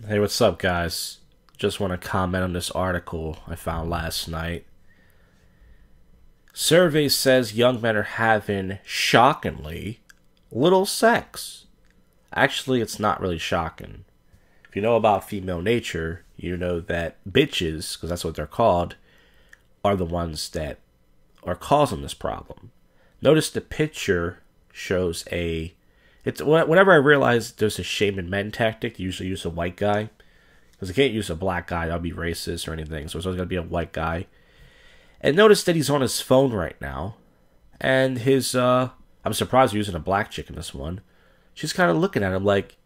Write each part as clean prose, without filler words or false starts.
Hey, what's up, guys? Just want to comment on this article I found last night. Survey says young men are having, shockingly, little sex. Actually, it's not really shocking. If you know about female nature, you know that bitches, because that's what they're called, are the ones that are causing this problem. Notice the picture shows a... Whenever I realize there's a shame in men tactic, they usually use a white guy. Because I can't use a black guy, that would be racist or anything. So it's always going to be a white guy. And notice that he's on his phone right now. And I'm surprised he's using a black chick in this one. She's kind of looking at him like,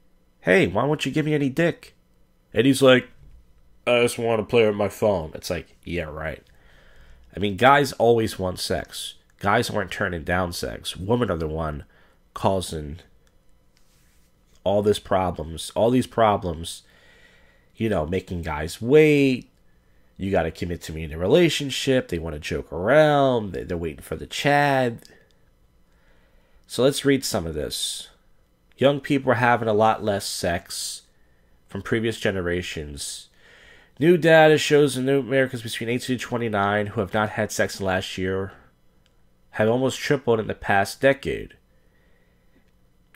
hey, why won't you give me any dick? And he's like, I just want to play with my phone. It's like, yeah, right. I mean, guys always want sex. Guys aren't turning down sex. Women are the one causing all these problems, making guys wait. You got to commit to me in a relationship. They want to joke around. They're waiting for the Chad. So let's read some of this. Young people are having a lot less sex from previous generations. New data shows the new Americans between 18 to 29 who have not had sex in the last year have almost tripled in the past decade.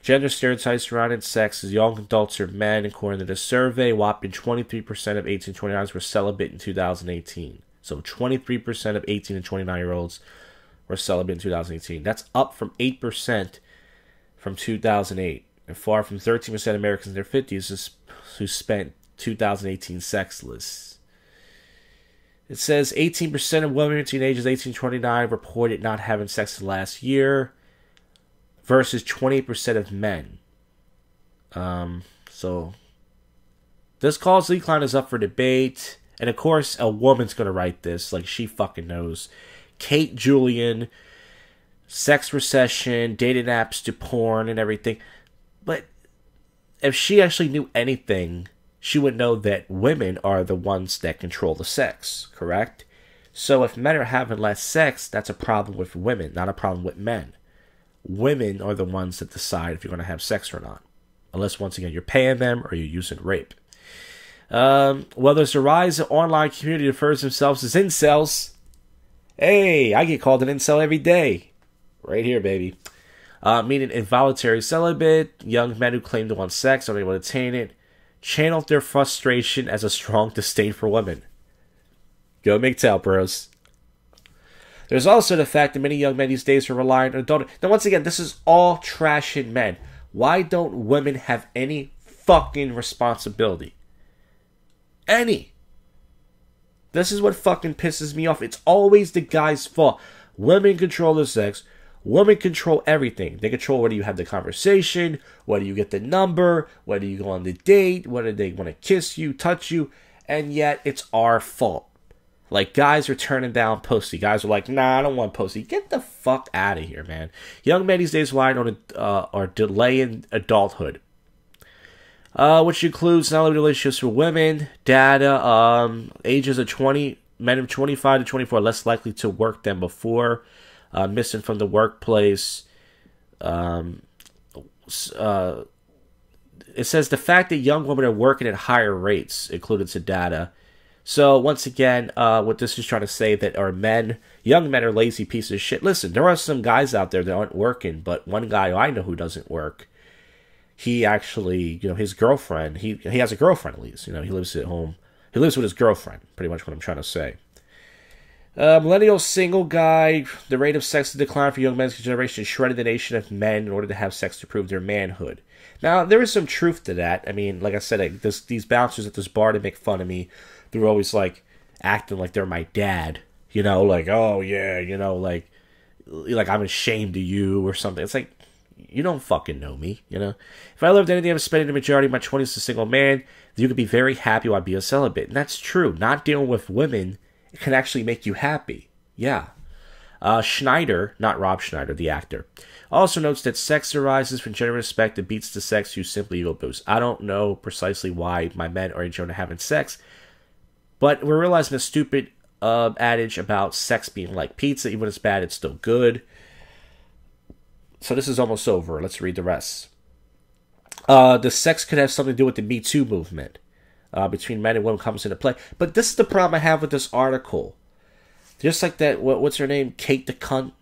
Gender stereotypes surrounding sex as young adults are men. According to the survey, whopping 23% of 18 to 29s were celibate in 2018. So 23% of 18 to 29-year-olds were celibate in 2018. That's up from 8% from 2008. And far from 13% of Americans in their 50s who spent 2018 sexless. It says 18% of women between ages 18 to 29 reported not having sex last year, versus 20% of men. So this cause decline is up for debate. And of course, a woman's going to write this. Like, she fucking knows. Kate Julian, sex recession, dating apps to porn and everything. But if she actually knew anything, she would know that women are the ones that control the sex, correct? So if men are having less sex, that's a problem with women, not a problem with men. Women are the ones that decide if you're going to have sex or not. Unless, once again, you're paying them or you're using rape. Well, there's a rise in online community that refers themselves as incels. Hey, I get called an incel every day. Right here, baby. Meaning involuntary celibate. Young men who claim to want sex, aren't able to attain it, channel their frustration as a strong disdain for women. Go MGTOW Bros. There's also the fact that many young men these days are relying on adult. Now, once again, this is all trashing men. Why don't women have any fucking responsibility? Any. This is what fucking pisses me off. It's always the guy's fault. Women control the sex. Women control everything. They control whether you have the conversation, whether you get the number, whether you go on the date, whether they want to kiss you, touch you, and yet it's our fault. Like, guys are turning down pussy. Guys are like, nah, I don't want pussy. Get the fuck out of here, man. Young men these days relying on are delaying adulthood. Which includes not only relationships with women, data, ages of 20, men of 25 to 24 are less likely to work than before, missing from the workplace. It says the fact that young women are working at higher rates included to data. So, once again, what this is trying to say that are men, young men are lazy pieces of shit. Listen, there are some guys out there that aren't working, but one guy I know who doesn't work, he actually, his girlfriend, he has a girlfriend at least, he lives at home. He lives with his girlfriend, pretty much what I'm trying to say. Millennial single guy, the rate of sex decline for young men's generation shredded the nation of men in order to have sex to prove their manhood. Now, there is some truth to that. I mean, like I said, these bouncers at this bar to make fun of me, they're always, like, acting like they're my dad. Like, oh, yeah, like I'm ashamed of you or something. It's like, you don't fucking know me, If I lived anything, I'm spending the majority of my 20s as a single man, then you could be very happy while being a celibate. And that's true. Not dealing with women, it can actually make you happy. Yeah. Schneider, not Rob Schneider, the actor, also notes that sex arises from genuine respect that beats the sex you simply ego boost. I don't know precisely why my men are enjoying having sex, but we're realizing a stupid adage about sex being like pizza. Even when it's bad, it's still good. So this is almost over. Let's read the rest. The sex could have something to do with the Me Too movement. between men and women comes into play. But this is the problem I have with this article. Just like that, what's her name? Kate the cunt.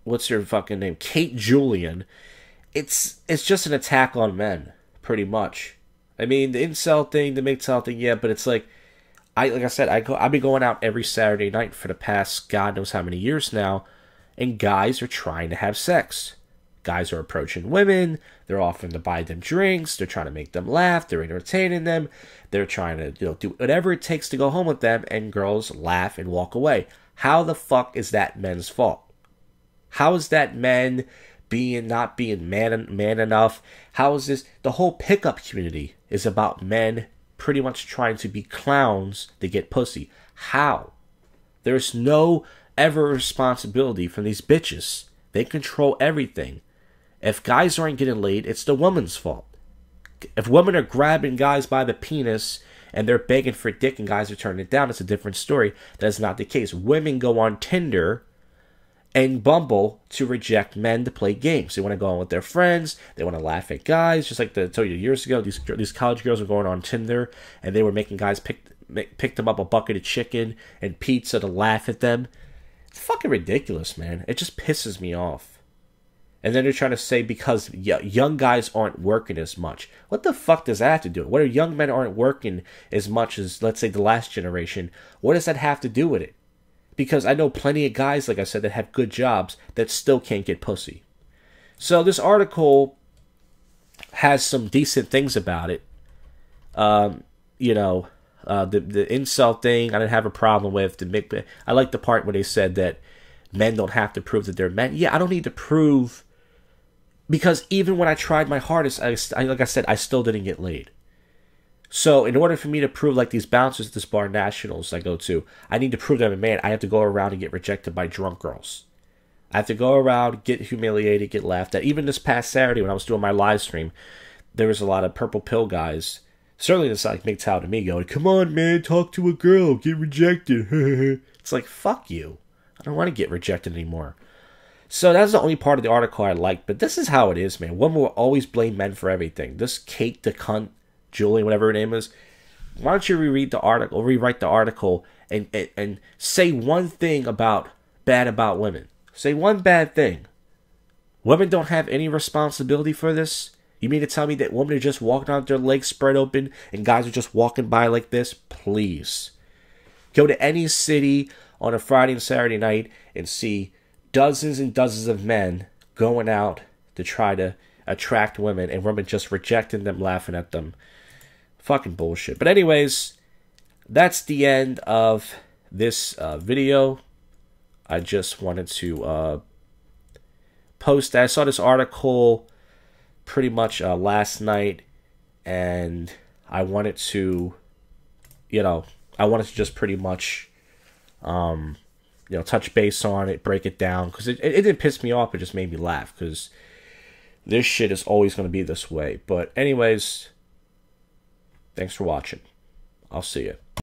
What's her fucking name? Kate Julian. It's just an attack on men, pretty much. I mean, the incel thing, the MGTOW thing, yeah, but it's like I said, I've been going out every Saturday night for the past God knows how many years now, and guys are trying to have sex. Guys are approaching women. They're offering to buy them drinks. They're trying to make them laugh. They're entertaining them. They're trying to, do whatever it takes to go home with them, and girls laugh and walk away. How the fuck is that men's fault? How is that men not being man enough? How is this? The whole pickup community is about men pretty much trying to be clowns to get pussy. How? There's no ever responsibility from these bitches. They control everything. If guys aren't getting laid, it's the woman's fault. If women are grabbing guys by the penis and they're begging for dick and guys are turning it down, it's a different story. That's not the case. Women go on Tinder and Bumble to reject men to play games. They want to go on with their friends. They want to laugh at guys. Just like I told you years ago, these college girls were going on Tinder and they were making guys pick them up a bucket of chicken and pizza to laugh at them. It's fucking ridiculous, man. It just pisses me off. And then they're trying to say because young guys aren't working as much. What the fuck does that have to do with it? What if young men aren't working as much as, let's say, the last generation? What does that have to do with it? Because I know plenty of guys, like I said, that have good jobs that still can't get pussy. So this article has some decent things about it. The incel thing I didn't have a problem with. I like the part where they said that men don't have to prove that they're men. Yeah, I don't need to prove, because even when I tried my hardest, like I said, I still didn't get laid. So in order for me to prove, like these bouncers at this bar nationals I go to, I need to prove that I'm a man. I have to go around and get rejected by drunk girls. I have to go around, get humiliated, get laughed at. Even this past Saturday when I was doing my live stream, there was a lot of purple pill guys. Certainly it's like MGTOW to me going, come on man, talk to a girl, get rejected. It's like, fuck you. I don't want to get rejected anymore. So that's the only part of the article I liked, but this is how it is, man. Women will always blame men for everything. This Kate the cunt, Julie, whatever her name is, why don't you rewrite the article and say one thing bad about women. Say one bad thing. Women don't have any responsibility for this? You mean to tell me that women are just walking out with their legs spread open and guys are just walking by like this? Please. Go to any city on a Friday and Saturday night and see dozens and dozens of men going out to try to attract women and women just rejecting them, laughing at them. Fucking bullshit. But anyways, that's the end of this video. I just wanted to post that. I saw this article pretty much last night, and I wanted to, just pretty much, touch base on it, break it down, because it didn't piss me off. It just made me laugh, because this shit is always going to be this way. But anyways, thanks for watching. I'll see you.